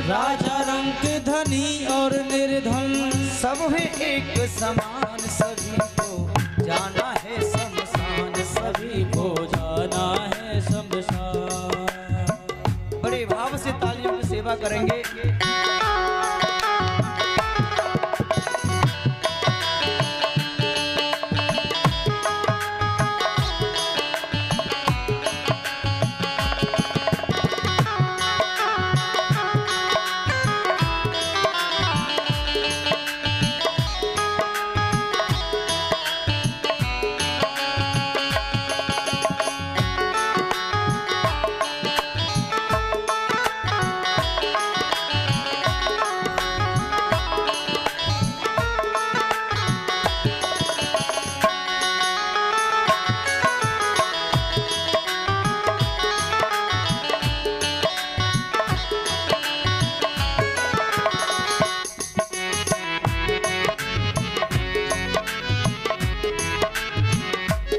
राजा रंग धनी और निर्धन सब है एक समान, सभी को जाना है शमशान, सभी को जाना है शमशान। बड़े भाव से तालियों की सेवा करेंगे।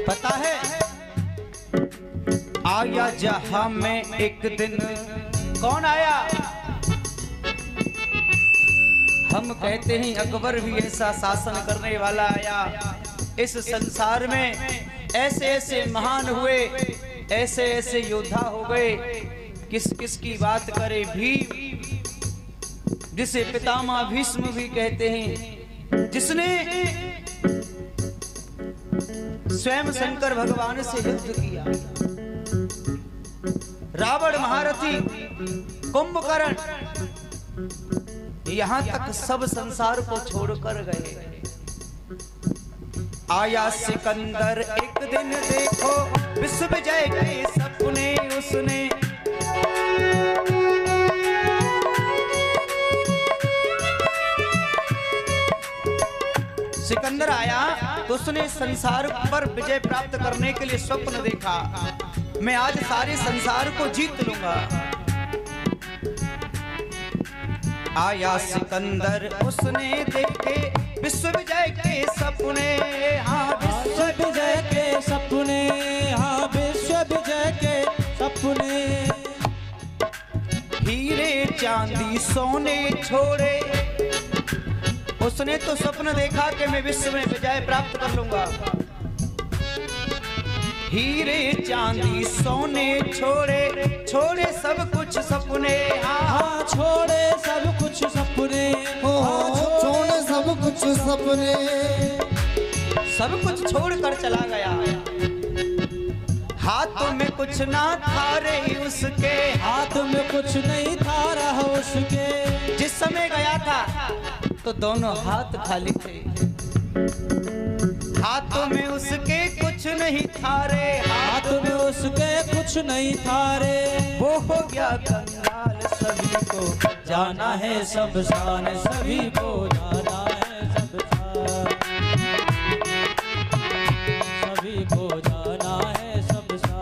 पता है आया जहां में एक दिन, कौन आया? हम कहते हैं अकबर भी ऐसा शासन करने वाला आया। इस संसार में ऐसे ऐसे महान हुए, ऐसे ऐसे योद्धा हो गए, किस किस की बात करे भीम, जिसे पितामह भीष्म भी कहते हैं, जिसने स्वयं शंकर भगवान से युद्ध किया। रावण महारथी, कुंभकर्ण, यहां तक सब संसार को छोड़कर गए। आया सिकंदर एक दिन, देखो विश्व विजय के सपने उसने। सिकंदर आया तो उसने संसार पर विजय प्राप्त करने के लिए स्वप्न देखा, मैं आज सारे संसार को जीत लूंगा। आया सिकंदर, उसने देखे विश्व विजय के सपने। हाँ विश्व विजय के सपने, हाँ विश्व विजय के सपने। हीरे चांदी सोने छोड़े, उसने तो स्वप्न देखा कि मैं विश्व में विजय प्राप्त कर लूंगा। हीरे चांदी सोने छोड़े, छोड़े सब कुछ सपने। हाँ छोड़े सब कुछ सपने, छोड़े सब कुछ सपने। सब कुछ छोड़ कर चला गया। हाथों में कुछ ना था रे उसके, हाथ में कुछ नहीं था रहा उसके। जिस समय गया था तो दोनों हाथ खाली थे। हाथों में उसके कुछ नहीं था रे, हाथ में उसके कुछ नहीं था रे। वो हो गया कंगाल, सभी को जाना है शमशान, सभी को जाना है शमशान, सभी को जाना है शमशान।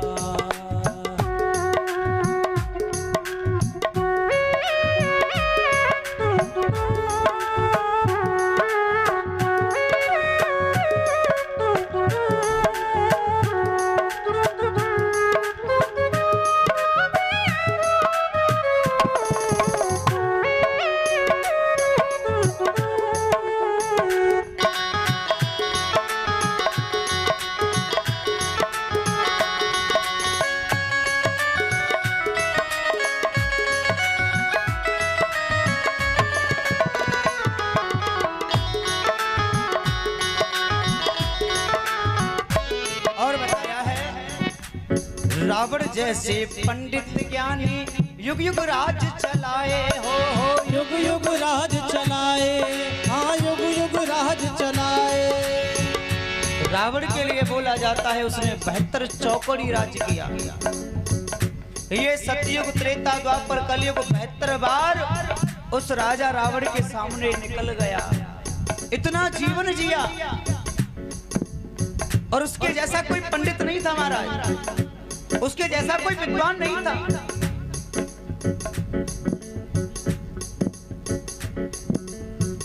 रावण जैसे पंडित ज्ञानी युग युग राज चलाए हो युग युग राज चलाए, हाँ युग युग राज चलाए। रावण के लिए बोला जाता है उसने 72 चौकड़ी राज किया। ये सतयुग त्रेता द्वापर कलयुग 72 बार उस राजा रावण के सामने निकल गया। इतना जीवन जिया और उसके जैसा कोई पंडित नहीं था महाराज, उसके जैसा कोई विद्वान नहीं था।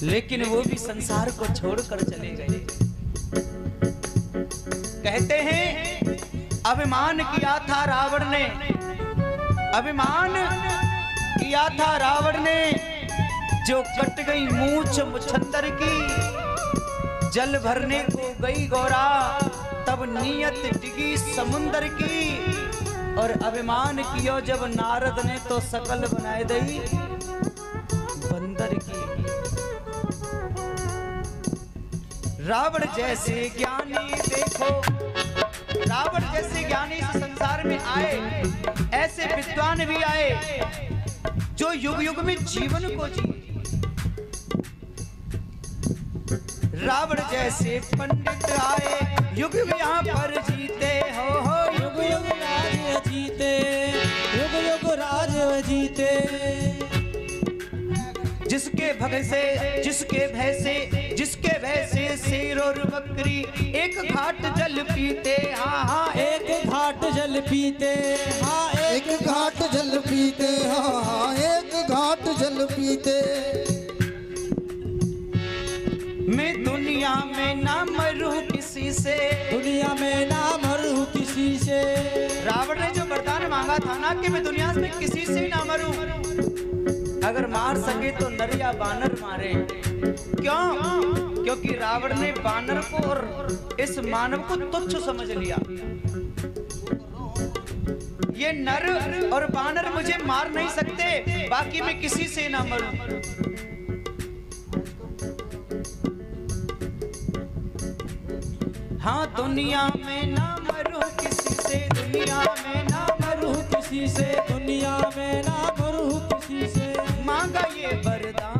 लेकिन वो भी संसार को छोड़कर चले गए। कहते हैं अभिमान किया था रावण ने, अभिमान किया था रावण ने, जो कट गई मूंछ मुछंदर की, जल भरने को गई गौरा, तब नीयत डिगी समुंदर की। और अभिमान कियो जब नारद ने, तो सकल बनाए दई बंदर की। रावण जैसे ज्ञानी देखो, रावण जैसे ज्ञानी इस संसार में आए, ऐसे विद्वान भी आए जो युग युग में जीवन को जिए। रावण जैसे पंडित आए, युग युग यहाँ पर जीते हो युग युग राज जीते, युग युग राज जीते। जिसके भय से, जिसके भय से, जिसके भय से शेर और बकरी एक घाट जल पीते। हाँ हाँ एक घाट जल पीते, हाँ एक घाट जल पीते, हाँ एक घाट जल पीते। मैं दुनिया में ना मरूं किसी से, दुनिया में ना मरूं किसी से। रावण ने जो वरदान मांगा था ना कि मैं दुनिया में किसी से ना मरूं, अगर मार सके तो नर या बानर मारे। क्यों? क्योंकि रावण ने बानर को और इस मानव को तुच्छ समझ लिया। ये नर और बानर मुझे मार नहीं सकते, बाकी मैं किसी से ना मरूं। हाँ दुनिया में ना मरूं किसी से, दुनिया में ना मरूं किसी से, दुनिया में ना मरूं किसी से। मांगा ये वरदान।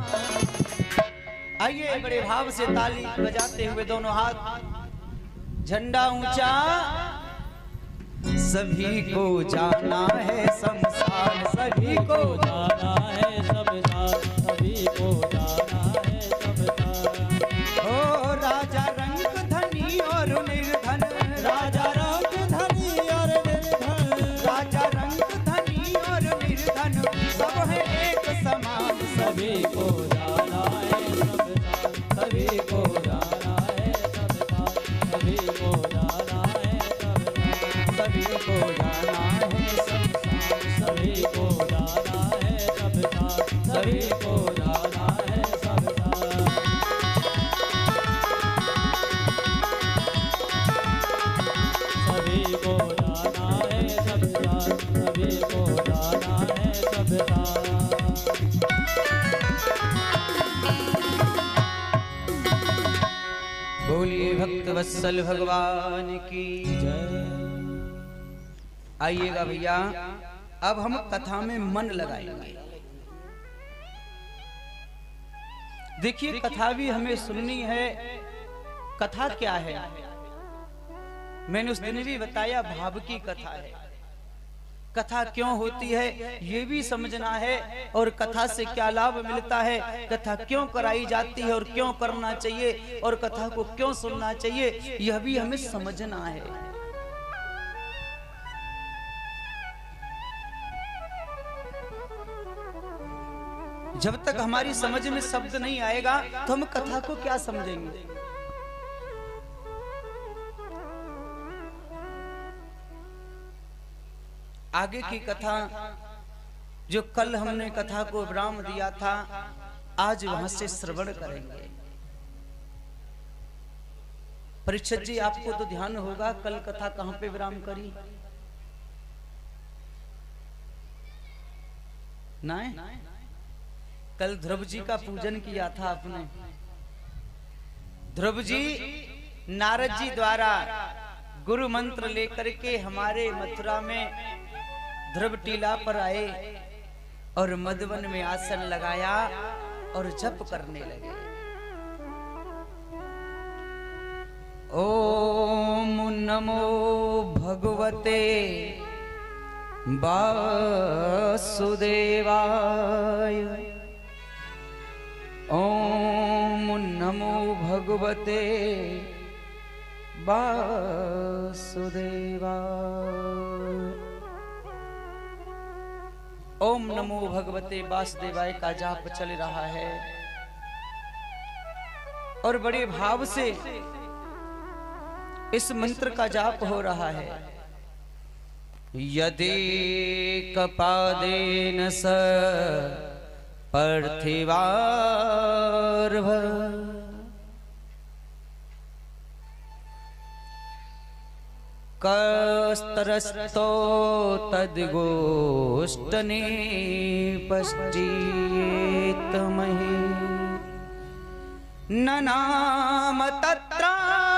आइए बड़े भाव से ताली बजाते हुए दोनों हाथ, झंडा ऊंचा। सभी को जाना है शमशान, सभी को जाना है शमशान, सभी को जाना है शमशान। ओ राजा रंग धनी और निर्धन, राजा रंग धनी और निर्धन, राजा रंग धनी और निर्धन, सब है एक समान। सभी को जाना है शमशान, सभी को जाना है शमशान, सभी को जाना है शमशान, सभी को जाना है शमशान, सभी को जाना है शमशान, सभी को जाना है शमशान। सभी को जाना है शमशान, सभी को जाना है शमशान। बोलिए भक्त वत्सल भगवान की जय। आइएगा भैया, अब हम कथा में मन लगाएंगे। देखिए कथा भी हमें सुननी है। कथा क्या है? मैंने उस दिन भी बताया, भाव की कथा है। कथा क्यों होती है ये भी समझना है, और कथा से क्या लाभ मिलता है, कथा क्यों कराई जाती है और क्यों करना चाहिए, और कथा को क्यों सुनना चाहिए, यह भी हमें समझना है। जब तक हमारी समझ में शब्द नहीं आएगा तो हम कथा को क्या समझेंगे। आगे की कथा जो कल हमने कथा को विराम दिया था, आज वहां से श्रवण करेंगे। परीक्षित जी आपको तो ध्यान होगा कल कथा कहां पे विराम करी ना? कल ध्रुव जी का पूजन किया था आपने। ध्रुव जी नारद जी द्वारा गुरु मंत्र लेकर के हमारे मथुरा में ध्रुव टीला पर आए और मधुवन में आसन लगाया और जप करने लगे। ओम नमो भगवते वासुदेवाय, ओम नमो भगवते वासुदेवाय। ओम नमो भगवते वासुदेवाय का जाप चल रहा है और बड़े भाव से इस मंत्र का जाप हो रहा है। यदि कपादेन स पार्थिवार्भ कस्तरस्तो तद्गोष्ठने पश्चित्तमहि न नाम तत्रार्धापि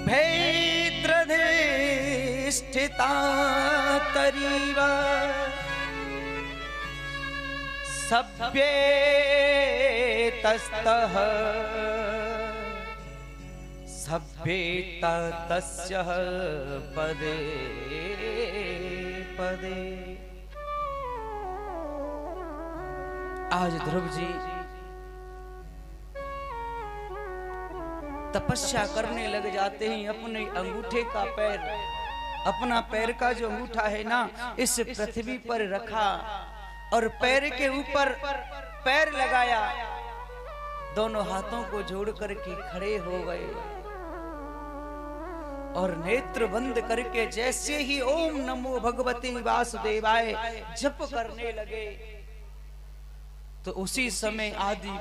भैद्रधिष्ठिता तरीव सभ्येतस्तः सभ्येतस्य पदे पदे। आज ध्रुव जी तपस्या करने लग जाते हैं। अपने अंगूठे का पैर, अपना पैर का जो अंगूठा है ना, इस पृथ्वी पर रखा और पैर के ऊपर पैर लगाया, दोनों हाथों को जोड़ करके खड़े हो गए और नेत्र बंद करके जैसे ही ओम नमो भगवते वासुदेवाय जप करने लगे, तो उसी समय आदि